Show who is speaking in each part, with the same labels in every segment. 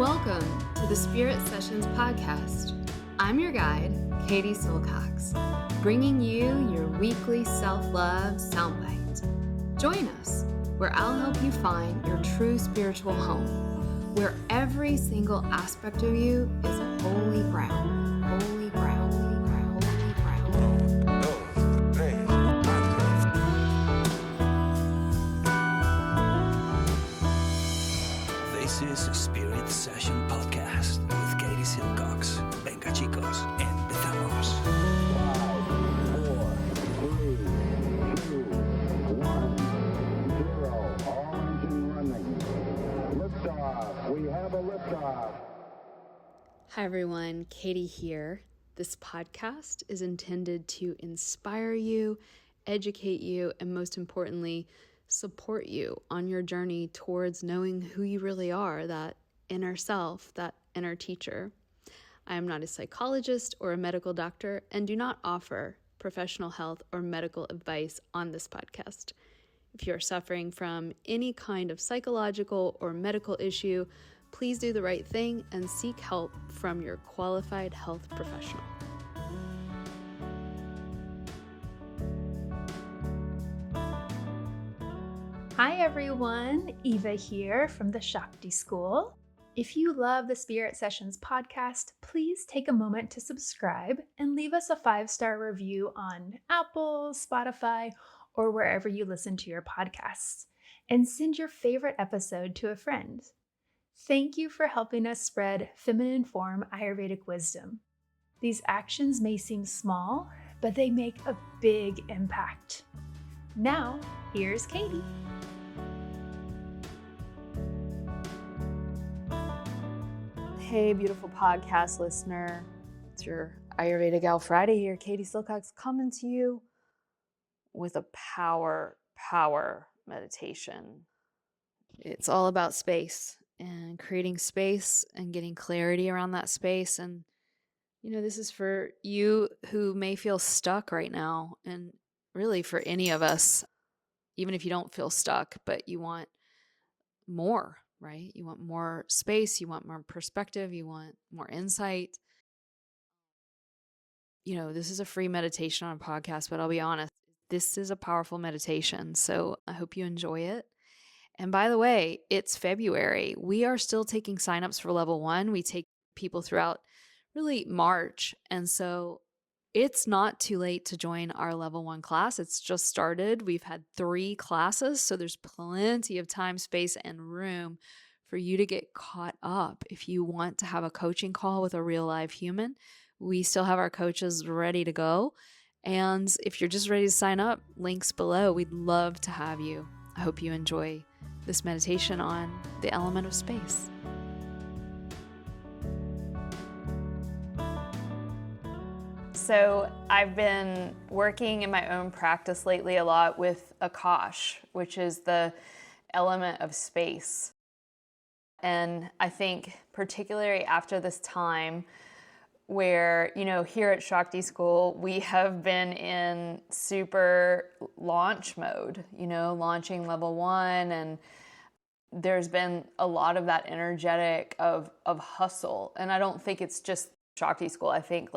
Speaker 1: Welcome to the Spirit Sessions podcast. I'm your guide, Katie Silcox, bringing you your weekly self-love soundbite. Join us, where I'll help you find your true spiritual home, where every single aspect of you is holy ground, holy ground, holy ground, holy ground.
Speaker 2: This is Spirit Session Podcast with Katie Silcox. Venga chicos, empezamos. 5, 4, 3, 2, 1, 0. All engine running. Liftoff. We have a liftoff.
Speaker 1: Hi everyone, Katie here. This podcast is intended to inspire you, educate you, and most importantly, support you on your journey towards knowing who you really are, that inner self, that inner teacher. I am not a psychologist or a medical doctor and do not offer professional health or medical advice on this podcast. If you are suffering from any kind of psychological or medical issue, please do the right thing and seek help from your qualified health professional.
Speaker 3: Hi everyone, Eva here from the Shakti School. If you love the Spirit Sessions podcast, please take a moment to subscribe and leave us a 5-star review on Apple, Spotify, or wherever you listen to your podcasts, and send your favorite episode to a friend. Thank you for helping us spread feminine form Ayurvedic wisdom. These actions may seem small, but they make a big impact. Now, here's Katie.
Speaker 1: Hey, beautiful podcast listener. It's your Ayurveda Gal Friday here, Katie Silcox, coming to you with a power meditation. It's all about space and creating space and getting clarity around that space. And, this is for you who may feel stuck right now, and really for any of us, even if you don't feel stuck, but you want more. Right? You want more space, you want more perspective, you want more insight. This is a free meditation on a podcast, but I'll be honest, this is a powerful meditation. So I hope you enjoy it. And by the way, it's February. We are still taking signups for level 1. We take people throughout really March. And so it's not too late to join our level 1 class. It's just started. We've had 3 classes, so there's plenty of time, space, and room for you to get caught up. If you want to have a coaching call with a real live human, we still have our coaches ready to go. And if you're just ready to sign up, links below. We'd love to have you. I hope you enjoy this meditation on the element of space. So I've been working in my own practice lately a lot with akash, which is the element of space. And I think particularly after this time where, here at Shakti School, we have been in super launch mode, launching level 1. And there's been a lot of that energetic of hustle. And I don't think it's just Shakti School. I think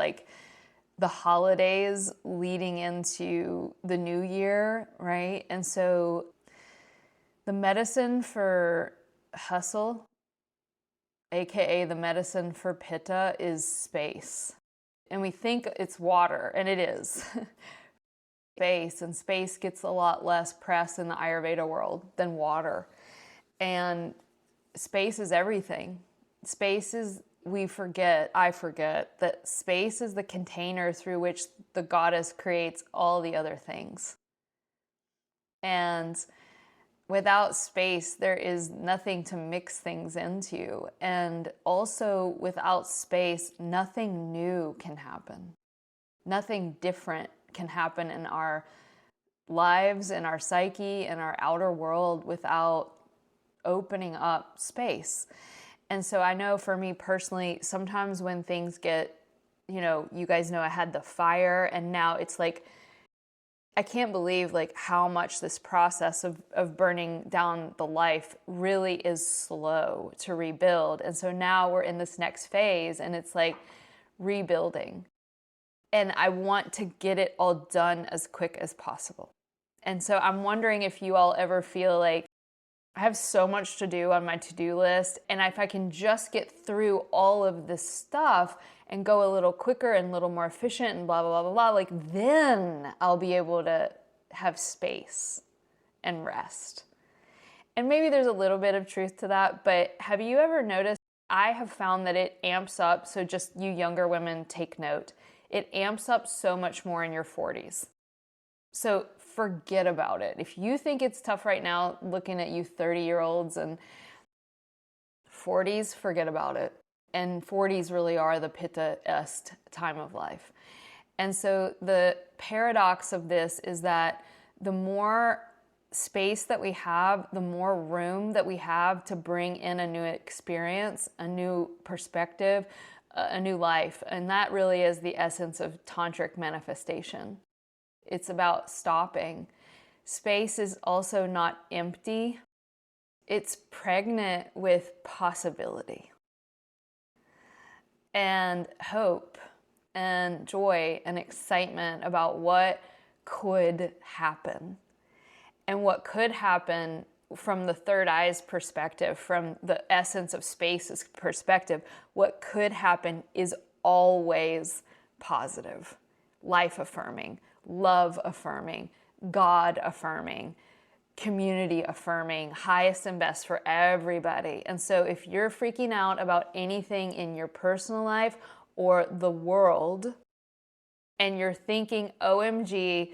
Speaker 1: the holidays leading into the new year, right? And so the medicine for hustle, aka the medicine for pitta, is space. And we think it's water, and it is. Space gets a lot less press in the Ayurveda world than water. And space is everything. I forget that space is the container through which the goddess creates all the other things. And without space, there is nothing to mix things into. And also without space, nothing new can happen. Nothing different can happen in our lives, in our psyche, in our outer world without opening up space. And so I know for me personally, sometimes when things get, you guys know I had the fire, and now it's I can't believe like how much this process of burning down the life really is slow to rebuild. And so now we're in this next phase and it's like rebuilding. And I want to get it all done as quick as possible. And so I'm wondering if you all ever feel like I have so much to do on my to-do list, and if I can just get through all of this stuff and go a little quicker and a little more efficient and blah, blah, blah, blah, blah, like then I'll be able to have space and rest. And maybe there's a little bit of truth to that, but have you ever noticed, I have found that it amps up, so just you younger women take note, it amps up so much more in your 40s. So forget about it. If you think it's tough right now, looking at you 30-year-olds and 40s, forget about it. And 40s really are the pitta-est time of life. And so the paradox of this is that the more space that we have, the more room that we have to bring in a new experience, a new perspective, a new life. And that really is the essence of tantric manifestation. It's about stopping. Space is also not empty. It's pregnant with possibility and hope and joy and excitement about what could happen. And what could happen from the third eye's perspective, from the essence of space's perspective, what could happen is always positive, life affirming, love affirming, God affirming, community affirming, highest and best for everybody. And so if you're freaking out about anything in your personal life or the world, and you're thinking, OMG,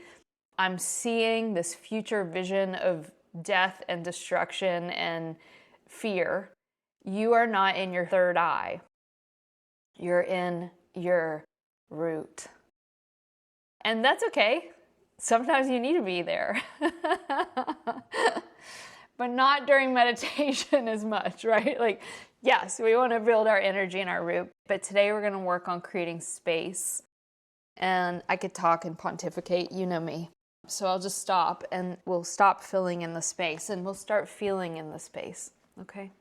Speaker 1: I'm seeing this future vision of death and destruction and fear, you are not in your third eye. You're in your root. And that's okay. Sometimes you need to be there. But not during meditation as much, right? Like, yes, we want to build our energy and our root. But today we're going to work on creating space. And I could talk and pontificate, you know me. So I'll just stop and we'll stop filling in the space and we'll start feeling in the space, okay?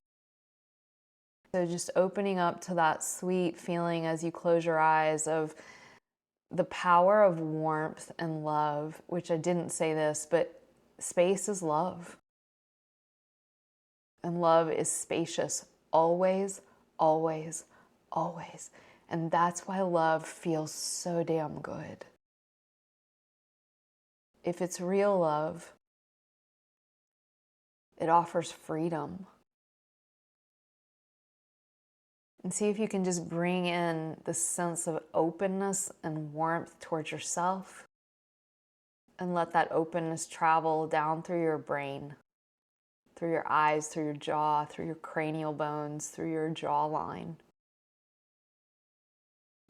Speaker 1: So just opening up to that sweet feeling as you close your eyes of the power of warmth and love, which I didn't say this, but space is love. And love is spacious always, always, always. And that's why love feels so damn good. If it's real love, it offers freedom. And see if you can just bring in this sense of openness and warmth towards yourself and let that openness travel down through your brain, through your eyes, through your jaw, through your cranial bones, through your jawline,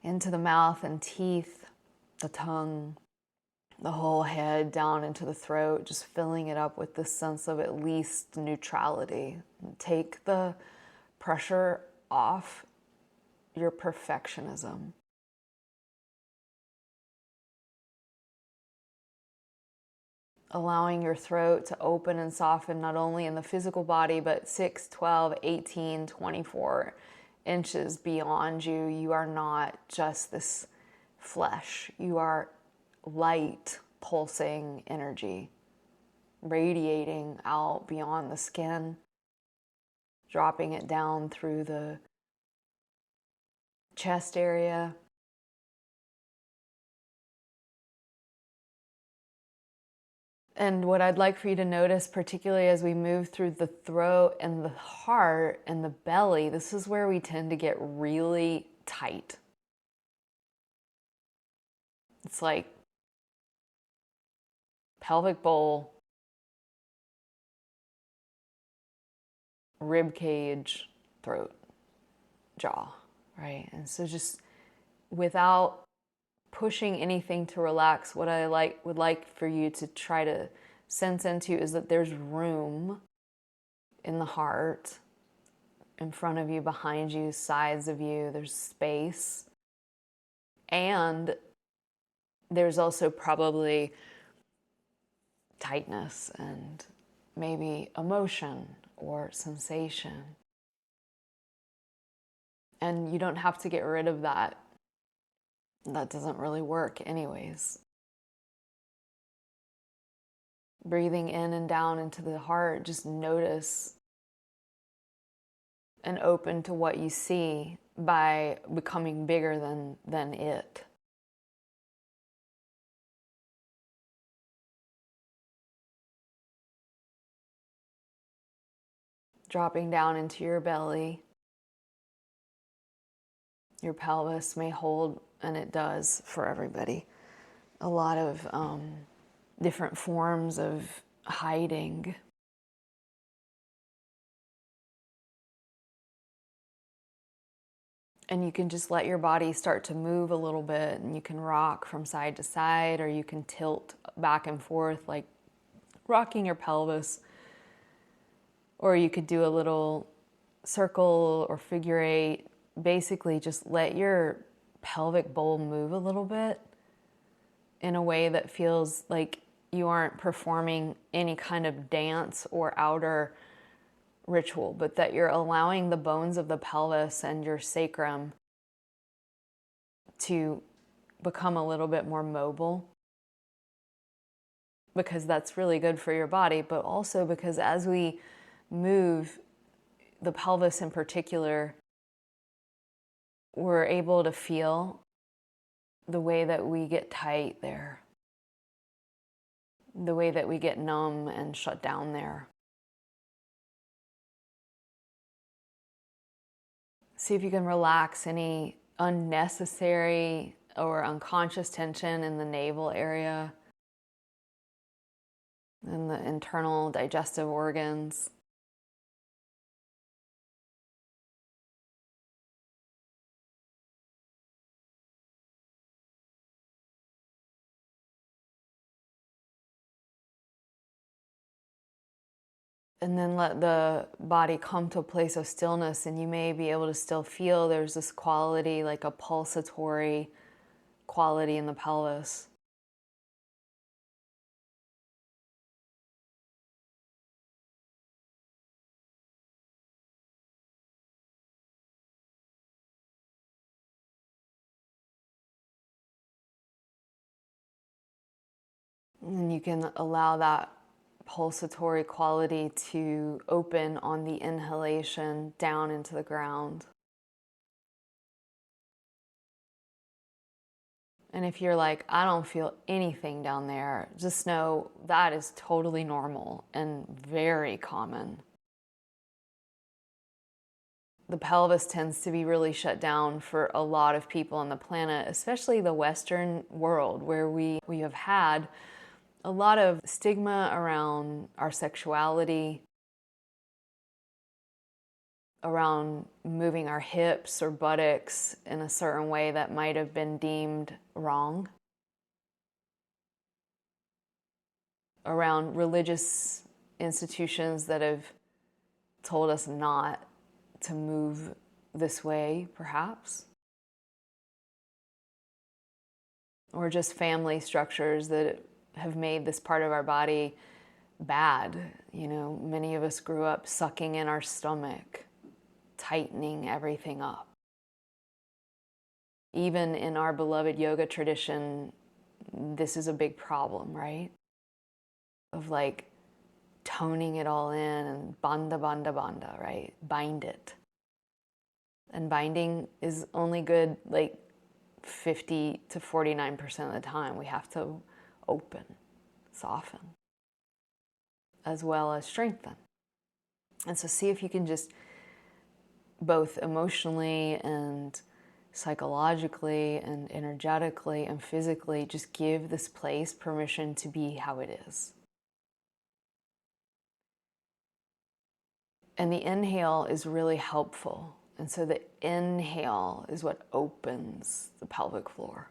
Speaker 1: into the mouth and teeth, the tongue, the whole head, down into the throat, just filling it up with this sense of at least neutrality. Take the pressure off your perfectionism. Allowing your throat to open and soften not only in the physical body, but 6, 12, 18, 24 inches beyond you. You are not just this flesh. You are light, pulsing energy, radiating out beyond the skin, dropping it down through the chest area, and what I'd like for you to notice, particularly as we move through the throat and the heart and the belly, this is where we tend to get really tight. It's like pelvic bowl, rib cage, throat, jaw, right? And so just without pushing anything to relax, what I would like for you to try to sense into is that there's room in the heart, in front of you, behind you, sides of you, there's space. And there's also probably tightness and maybe emotion or sensation. And you don't have to get rid of that. That doesn't really work anyways. Breathing in and down into the heart, just notice and open to what you see by becoming bigger than it. Dropping down into your belly. Your pelvis may hold, and it does for everybody, a lot of different forms of hiding. And you can just let your body start to move a little bit, and you can rock from side to side, or you can tilt back and forth like rocking your pelvis. Or you could do a little circle or figure eight. Basically just let your pelvic bowl move a little bit in a way that feels like you aren't performing any kind of dance or outer ritual, but that you're allowing the bones of the pelvis and your sacrum to become a little bit more mobile, because that's really good for your body, but also because as we move the pelvis in particular, we're able to feel the way that we get tight there, the way that we get numb and shut down there. See if you can relax any unnecessary or unconscious tension in the navel area and the internal digestive organs. And then let the body come to a place of stillness, and you may be able to still feel there's this quality, like a pulsatory quality in the pelvis. And you can allow that pulsatory quality to open on the inhalation down into the ground. And if you're like, I don't feel anything down there, just know that is totally normal and very common. The pelvis tends to be really shut down for a lot of people on the planet, especially the Western world, where we have had a lot of stigma around our sexuality, around moving our hips or buttocks in a certain way that might have been deemed wrong, around religious institutions that have told us not to move this way, perhaps, or just family structures that have made this part of our body bad. You know, many of us grew up sucking in our stomach, tightening everything up. Even in our beloved yoga tradition, this is a big problem, right? Of like toning it all in and bandha, bandha, bandha, right? Bind it. And binding is only good like 50 to 49% of the time. We have to open, soften, as well as strengthen. And so see if you can just both emotionally and psychologically and energetically and physically just give this place permission to be how it is. And the inhale is really helpful. And so the inhale is what opens the pelvic floor.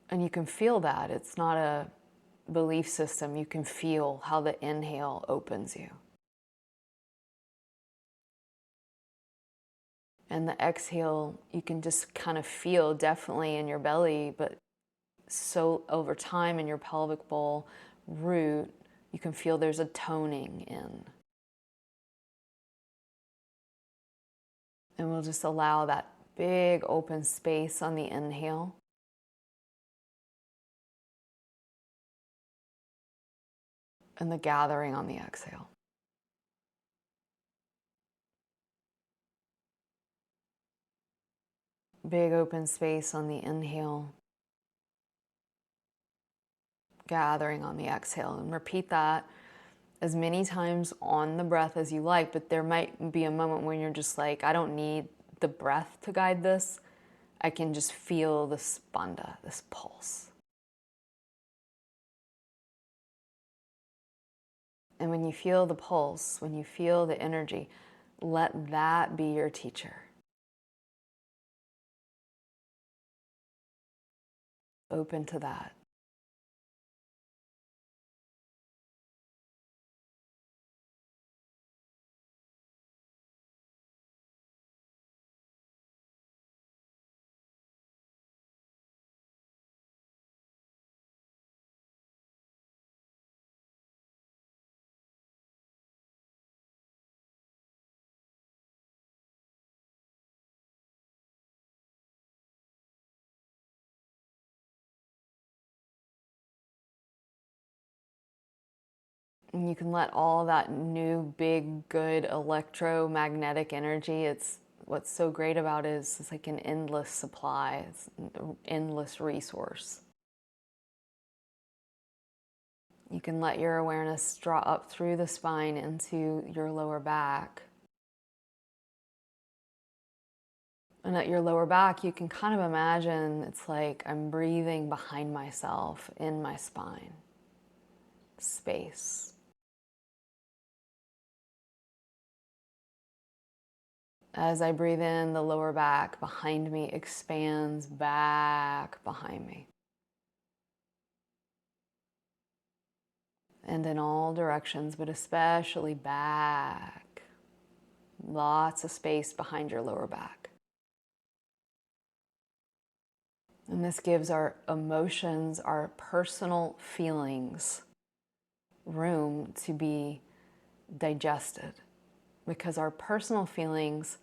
Speaker 1: And you can feel that. It's not a belief system. You can feel how the inhale opens you. And the exhale, you can just kind of feel definitely in your belly, but so over time in your pelvic bowl root, you can feel there's a toning in. And we'll just allow that big open space on the inhale. And the gathering on the exhale. Big open space on the inhale. Gathering on the exhale. And repeat that as many times on the breath as you like, but there might be a moment when you're just like, I don't need the breath to guide this. I can just feel the spanda, this pulse. And when you feel the pulse, when you feel the energy, let that be your teacher. Open to that. And you can let all that new, big, good electromagnetic energy, it's what's so great about it is it's like an endless supply, it's an endless resource. You can let your awareness draw up through the spine into your lower back. And at your lower back, you can kind of imagine it's like I'm breathing behind myself in my spine. Space. As I breathe in, the lower back behind me expands back behind me. And in all directions, but especially back. Lots of space behind your lower back. And this gives our emotions, our personal feelings, room to be digested. Because our personal feelings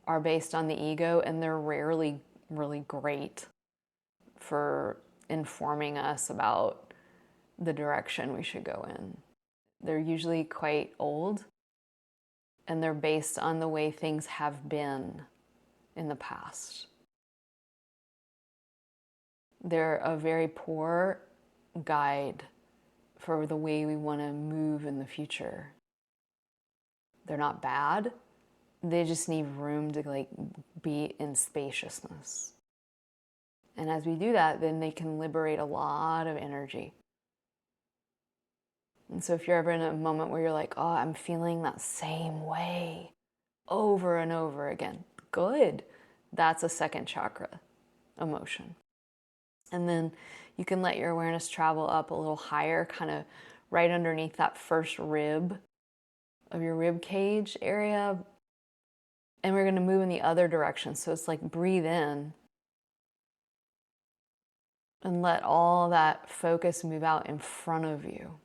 Speaker 1: are based on the ego, and they're rarely really great for informing us about the direction we should go in. They're usually quite old, and they're based on the way things have been in the past. They're a very poor guide for the way we want to move in the future. They're not bad. They just need room to be in spaciousness. And as we do that, then they can liberate a lot of energy. And so if you're ever in a moment where you're like, oh, I'm feeling that same way over and over again, good. That's a second chakra emotion. And then you can let your awareness travel up a little higher, kind of right underneath that first rib of your rib cage area. And we're going to move in the other direction. So it's like breathe in and let all that focus move out in front of you.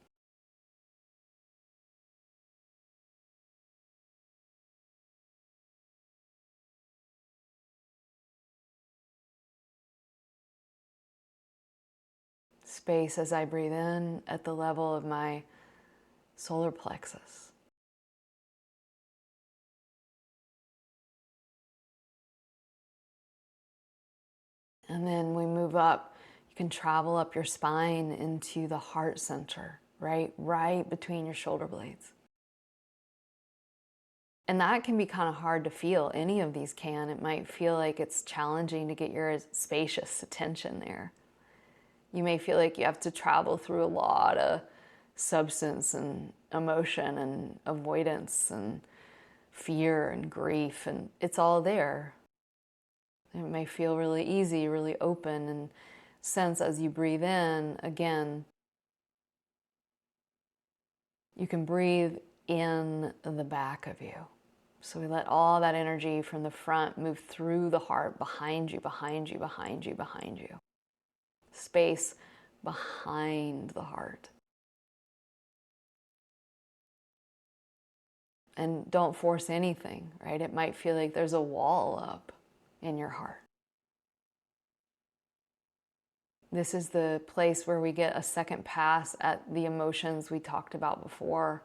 Speaker 1: Space as I breathe in at the level of my solar plexus. And then we move up. You can travel up your spine into the heart center, right between your shoulder blades. And that can be kind of hard to feel. Any of these can. It might feel like it's challenging to get your spacious attention there. You may feel like you have to travel through a lot of substance and emotion and avoidance and fear and grief, and it's all there. It may feel really easy, really open, and sense as you breathe in, again, you can breathe in the back of you, So we let all that energy from the front move through the heart, behind you, behind you, behind you, behind you. Space behind the heart. And don't force anything, right? It might feel like there's a wall up in your heart. This is the place where we get a second pass at the emotions we talked about before.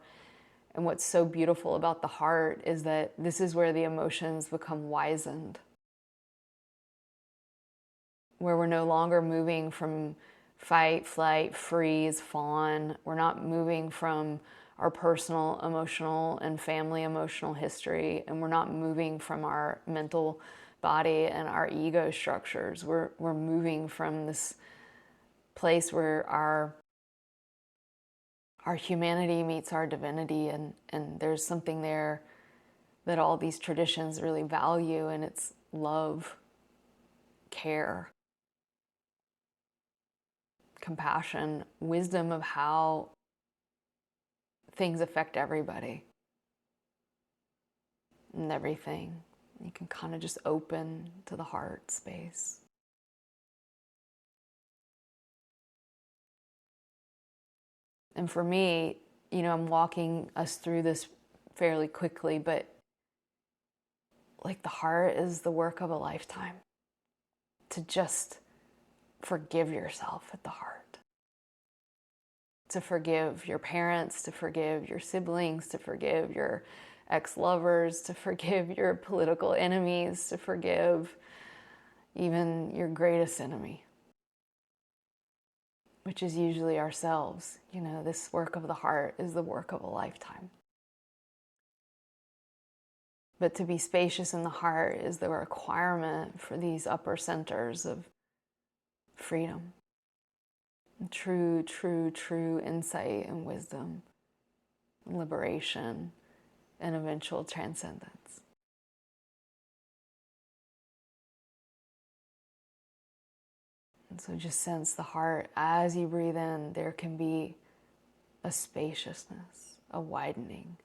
Speaker 1: And what's so beautiful about the heart is that this is where the emotions become wizened, where we're no longer moving from fight, flight, freeze, fawn. We're not moving from our personal, emotional, and family emotional history, and we're not moving from our mental body and our ego structures. We're moving from this place where our humanity meets our divinity, and there's something there that all these traditions really value, and it's love, care, compassion, wisdom of how things affect everybody and everything. You can kind of just open to the heart space. And for me, I'm walking us through this fairly quickly, but like the heart is the work of a lifetime. To just forgive yourself at the heart. To forgive your parents, to forgive your siblings, to forgive your ex-lovers, to forgive your political enemies, to forgive even your greatest enemy, which is usually ourselves. This work of the heart is the work of a lifetime. But to be spacious in the heart is the requirement for these upper centers of freedom. True, true, true insight and wisdom, liberation, and eventual transcendence. And so just sense the heart. As you breathe in, there can be a spaciousness, a widening.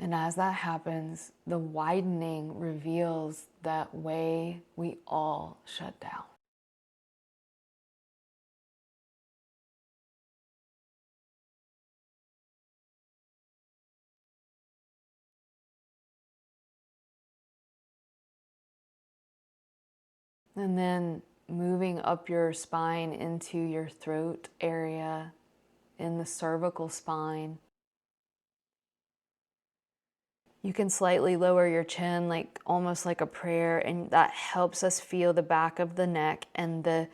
Speaker 1: And as that happens, the widening reveals that way we all shut down. And then moving up your spine into your throat area, in the cervical spine. You can slightly lower your chin, like almost like a prayer, and that helps us feel the back of the neck, and the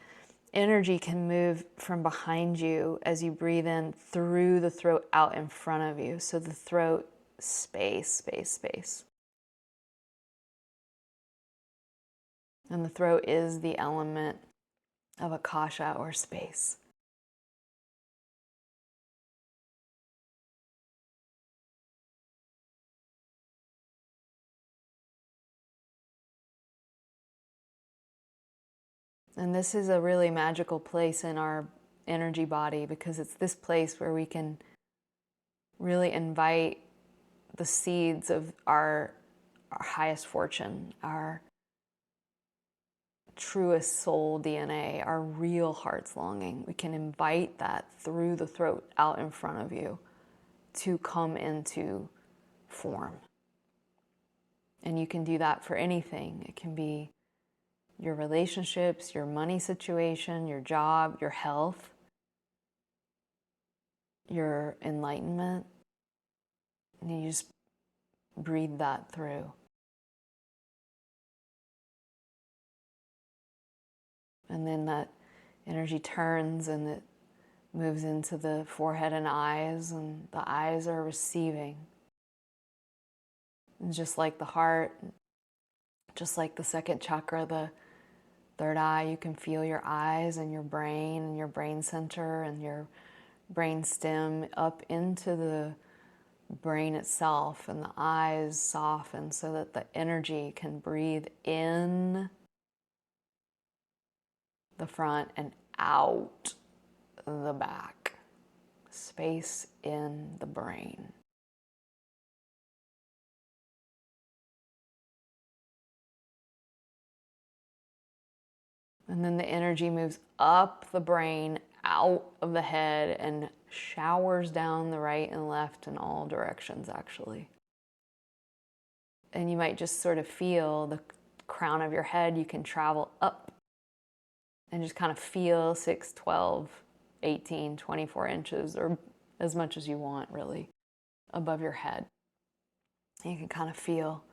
Speaker 1: energy can move from behind you as you breathe in through the throat out in front of you. So the throat, space, space, space. And the throat is the element of akasha, or space. And this is a really magical place in our energy body, because it's this place where we can really invite the seeds of our highest fortune, our truest soul DNA, our real heart's longing. We can invite that through the throat out in front of you to come into form. And you can do that for anything. It can be your relationships, your money situation, your job, your health, your enlightenment. And you just breathe that through. And then that energy turns and it moves into the forehead and eyes, and the eyes are receiving. And just like the heart, just like the second chakra, the third eye, you can feel your eyes and your brain center and your brain stem up into the brain itself, and the eyes soften so that the energy can breathe in the front and out the back. space in the brain. And then the energy moves up the brain, out of the head, and showers down the right and left in all directions, actually. And you might just sort of feel the crown of your head. You can travel up and just kind of feel 6, 12, 18, 24 inches, or as much as you want, really, above your head. And you can kind of feel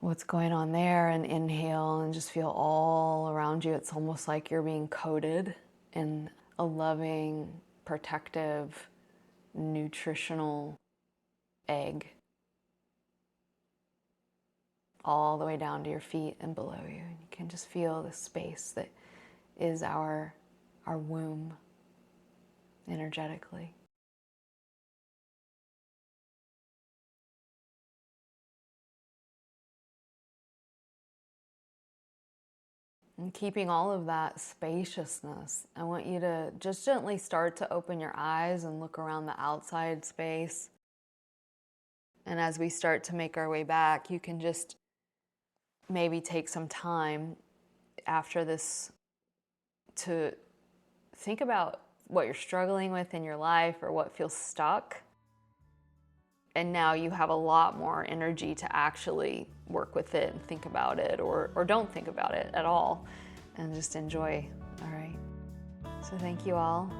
Speaker 1: what's going on there, and inhale and just feel all around you. It's almost like you're being coated in a loving, protective, nutritional egg, all the way down to your feet and below you. And you can just feel the space that is our womb energetically. And keeping all of that spaciousness, I want you to just gently start to open your eyes and look around the outside space. And as we start to make our way back, you can just maybe take some time after this to think about what you're struggling with in your life or what feels stuck. And now you have a lot more energy to actually work with it and think about it, or don't think about it at all and just enjoy. All right. So thank you all.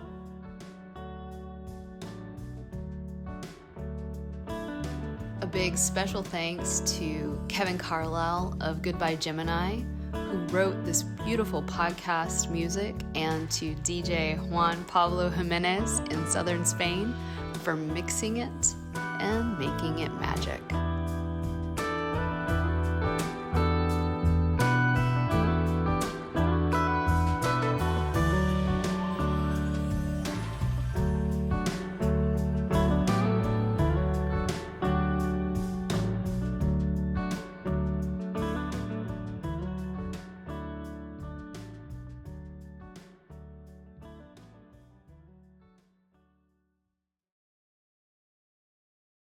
Speaker 1: A big special thanks to Kevin Carlisle of Goodbye Gemini, who wrote this beautiful podcast music, and to DJ Juan Pablo Jimenez in southern Spain for mixing it and making it magic.